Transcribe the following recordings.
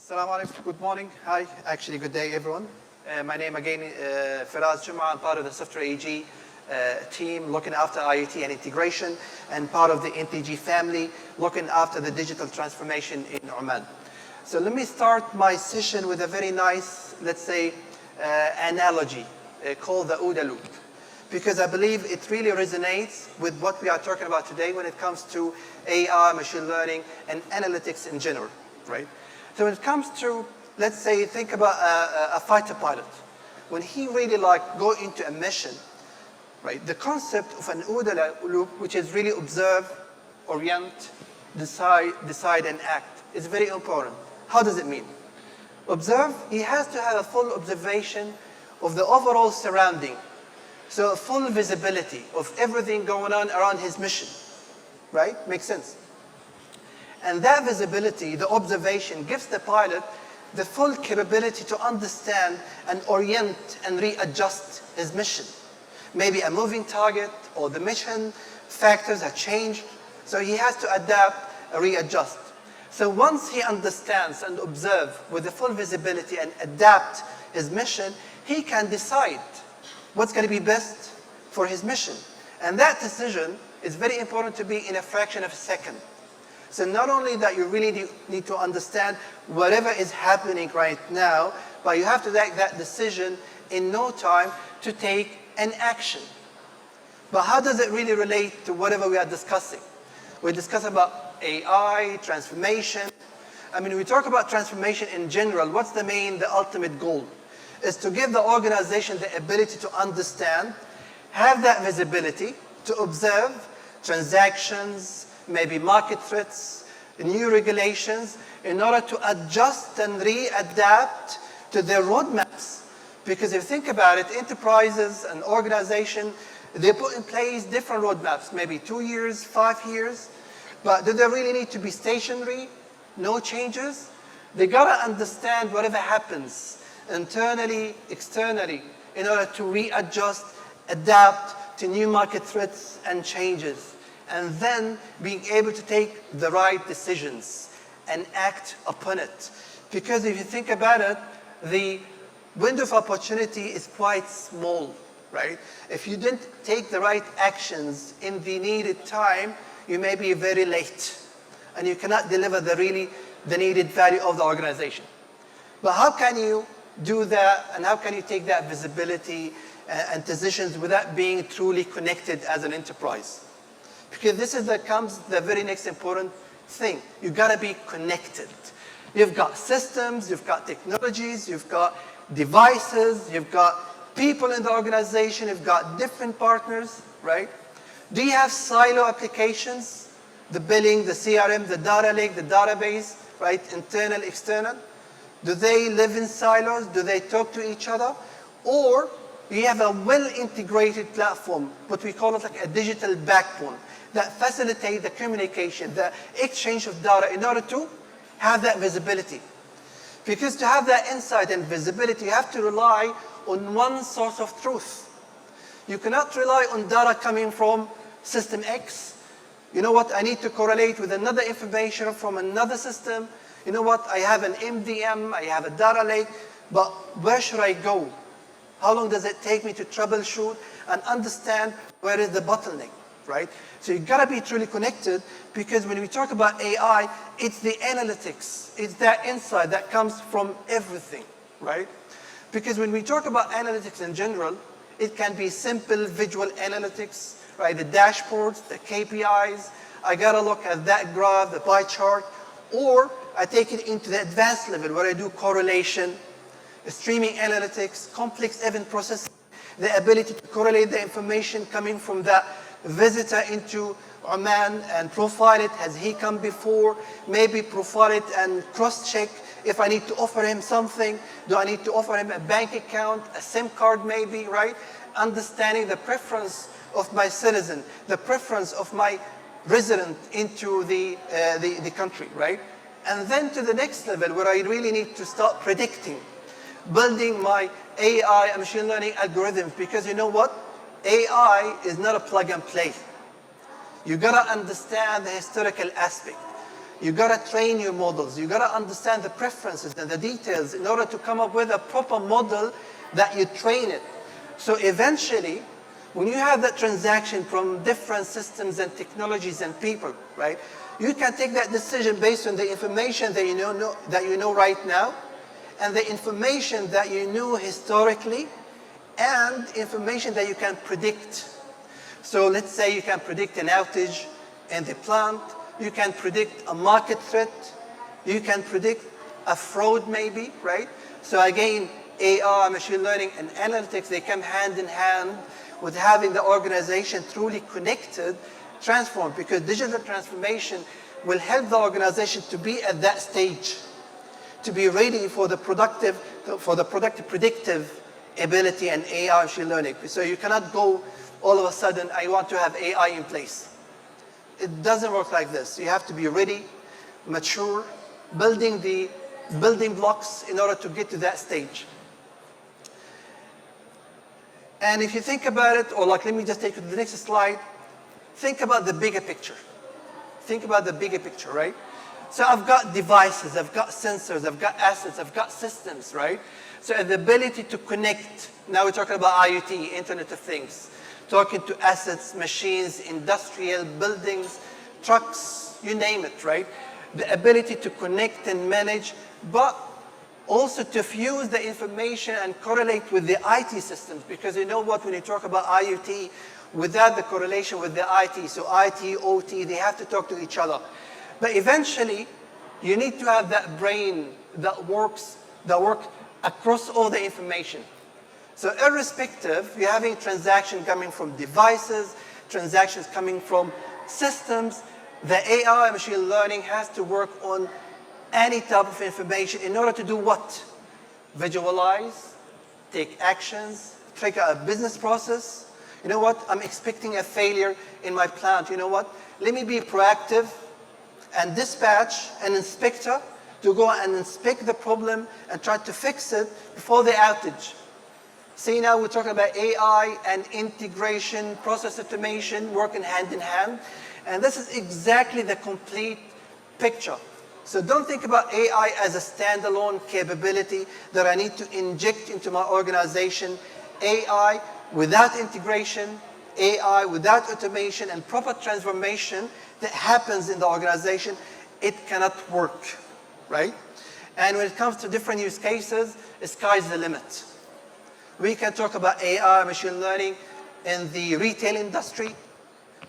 Assalamu alaikum. Good morning. Hi. Actually, good day, everyone. My name again, Feras, Juma. I'm part of the Software AG team looking after IoT and integration, and part of the NTG family looking after the digital transformation in Oman. So let me start my session with a very nice, let's say, analogy called the OODA loop, because I believe it really resonates with what we are talking about today when it comes to AI, machine learning, and analytics in general, right? So when it comes to, let's say, think about a fighter pilot. When he really go into a mission, right? The concept of an OODA loop, which is really observe, orient, decide, and act, is very important. How does it mean? Observe, he has to have a full observation of the overall surrounding. So a full visibility of everything going on around his mission, right? Makes sense. And that visibility, the observation, gives the pilot the full capability to understand and orient and readjust his mission. Maybe a moving target or the mission factors have changed, so he has to adapt, readjust. So once he understands and observes with the full visibility and adapt his mission, he can decide what's going to be best for his mission. And that decision is very important to be in a fraction of a second. So not only that you really need to understand whatever is happening right now, but you have to take that decision in no time to take an action. But how does it really relate to whatever we are discussing? We discuss about AI, transformation. I mean, we talk about transformation in general. What's the ultimate goal? Is to give the organization the ability to understand, have that visibility, to observe transactions, maybe market threats, new regulations, in order to adjust and readapt to their roadmaps. Because if you think about it, enterprises and organizations, they put in place different roadmaps, maybe 2 years, 5 years, but do they really need to be stationary, no changes? They gotta understand whatever happens internally, externally, in order to readjust, adapt to new market threats and changes, and then being able to take the right decisions and act upon it. Because if you think about it, the window of opportunity is quite small, right? If you didn't take the right actions in the needed time, you may be very late, and you cannot deliver the needed value of the organization. But how can you do that, and how can you take that visibility and decisions without being truly connected as an enterprise? Because comes the very next important thing. You've got to be connected. You've got systems, you've got technologies, you've got devices, you've got people in the organization, you've got different partners, right? Do you have silo applications? The billing, the CRM, the data lake, the database, right? Internal, external. Do they live in silos? Do they talk to each other? Or you have a well-integrated platform, what we call it like a digital backbone, that facilitates the communication, the exchange of data in order to have that visibility. Because to have that insight and visibility, you have to rely on one source of truth. You cannot rely on data coming from system X. You know what, I need to correlate with another information from another system. You know what, I have an MDM, I have a data lake, but where should I go? How long does it take me to troubleshoot and understand where is the bottleneck, right? So you've got to be truly connected, because when we talk about AI, it's the analytics, it's that insight that comes from everything, right? Because when we talk about analytics in general, it can be simple visual analytics, right? The dashboards, the KPIs, I got to look at that graph, the pie chart, or I take it into the advanced level where I do correlation, streaming analytics, complex event processing, the ability to correlate the information coming from that visitor into Oman and profile it. Has he come before? Maybe profile it and cross-check if I need to offer him something. Do I need to offer him a bank account, a SIM card maybe, right? Understanding the preference of my citizen, the preference of my resident into the country, right? And then to the next level where I really need to start predicting, building my AI and machine learning algorithms, because you know what? AI is not a plug and play. You gotta understand the historical aspect. You got to train your models. You got to understand the preferences and the details in order to come up with a proper model that you train it. So eventually, when you have that transaction from different systems and technologies and people, right, you can take that decision based on the information that you know right now, and the information that you knew historically, and information that you can predict. So let's say you can predict an outage in the plant, you can predict a market threat, you can predict a fraud maybe, right? So again, AI, machine learning, and analytics, they come hand in hand with having the organization truly connected, transformed, because digital transformation will help the organization to be at that stage, to be ready for the productive predictive ability and AI machine learning. So you cannot go all of a sudden, I want to have AI in place. It doesn't work like this. You have to be ready, mature, building the building blocks in order to get to that stage. And if you think about it, or like, let me just take you to the next slide. Think about the bigger picture. Think about the bigger picture, right? So I've got devices, I've got sensors, I've got assets, I've got systems, right? So the ability to connect, now we're talking about IoT, Internet of Things, talking to assets, machines, industrial, buildings, trucks, you name it, right? The ability to connect and manage, but also to fuse the information and correlate with the IT systems, because you know what, when you talk about IoT, without the correlation with the IT, so IT, OT, they have to talk to each other. But eventually, you need to have that brain that works across all the information. So irrespective, you're having transactions coming from devices, transactions coming from systems, the AI machine learning has to work on any type of information in order to do what? Visualize, take actions, trigger a business process. You know what? I'm expecting a failure in my plant. You know what? Let me be proactive and dispatch an inspector to go and inspect the problem and try to fix it before the outage. See, now we're talking about AI and integration, process automation, working hand in hand. And this is exactly the complete picture. So don't think about AI as a standalone capability that I need to inject into my organization. AI without integration, AI without automation and proper transformation that happens in the organization, it cannot work, right? And when it comes to different use cases, the sky's the limit. We can talk about AI, machine learning in the retail industry,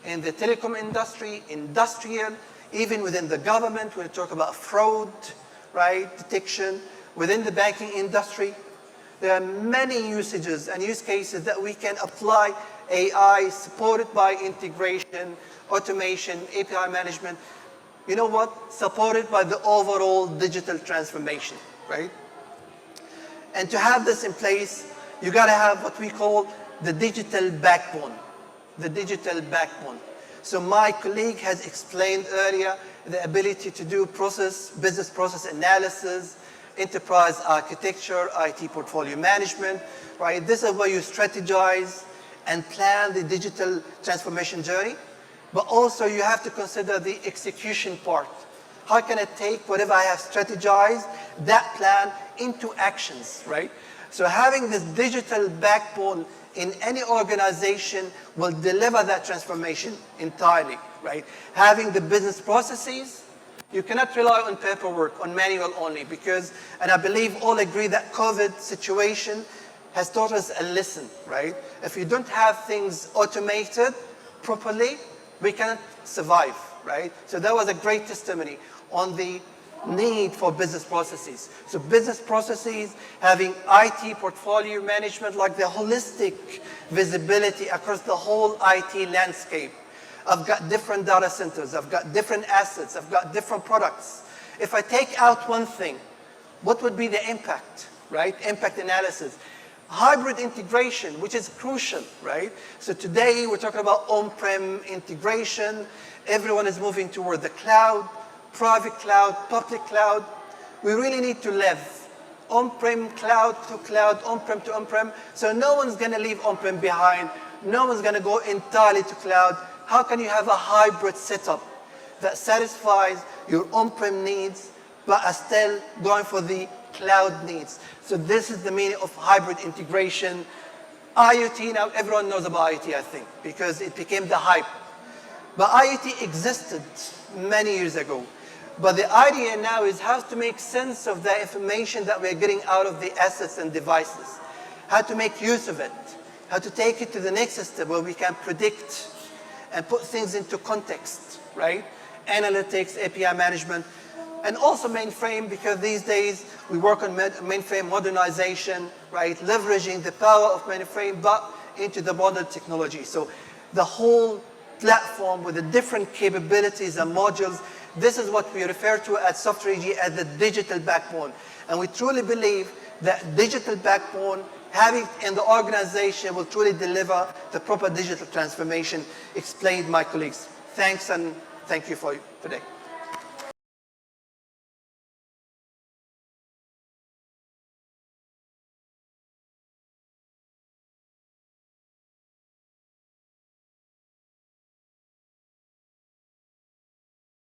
in the telecom industry, industrial, even within the government, when we talk about fraud, right, detection, within the banking industry. There are many usages and use cases that we can apply AI, supported by integration, automation, API management. You know what? Supported by the overall digital transformation, right? And to have this in place, you got to have what we call the digital backbone. The digital backbone. So my colleague has explained earlier the ability to do business process analysis, enterprise architecture, IT portfolio management, right? This is where you strategize and plan the digital transformation journey. But also you have to consider the execution part. How can I take whatever I have strategized, that plan, into actions, right? So having this digital backbone in any organization will deliver that transformation entirely, right? Having the business processes, you cannot rely on paperwork, on manual only, because, and I believe all agree that COVID situation has taught us a lesson, right? If you don't have things automated properly, we cannot survive, right? So that was a great testimony on the need for business processes. So business processes, having IT portfolio management, like the holistic visibility across the whole IT landscape. I've got different data centers, I've got different assets, I've got different products. If I take out one thing, what would be the impact, right? Impact analysis. Hybrid integration, which is crucial, right? So today we're talking about on-prem integration. Everyone is moving toward the cloud, private cloud, public cloud. We really need to live on-prem, cloud to cloud, on-prem to on-prem. So no one's going to leave on-prem behind. No one's going to go entirely to cloud. How can you have a hybrid setup? that satisfies your on-prem needs, but are still going for the cloud needs. So this is the meaning of hybrid integration. IoT, now everyone knows about IoT, I think, because it became the hype. But IoT existed many years ago. But the idea now is how to make sense of the information that we're getting out of the assets and devices, how to make use of it, how to take it to the next step where we can predict and put things into context, right? Analytics, API management, and also mainframe, because these days we work on mainframe modernization, right? Leveraging the power of mainframe, but into the modern technology. So the whole platform with the different capabilities and modules, this is what we refer to at Software AG as the digital backbone. And we truly believe that digital backbone, having it in the organization, will truly deliver the proper digital transformation, explained my colleagues. Thanks, and thank you for today.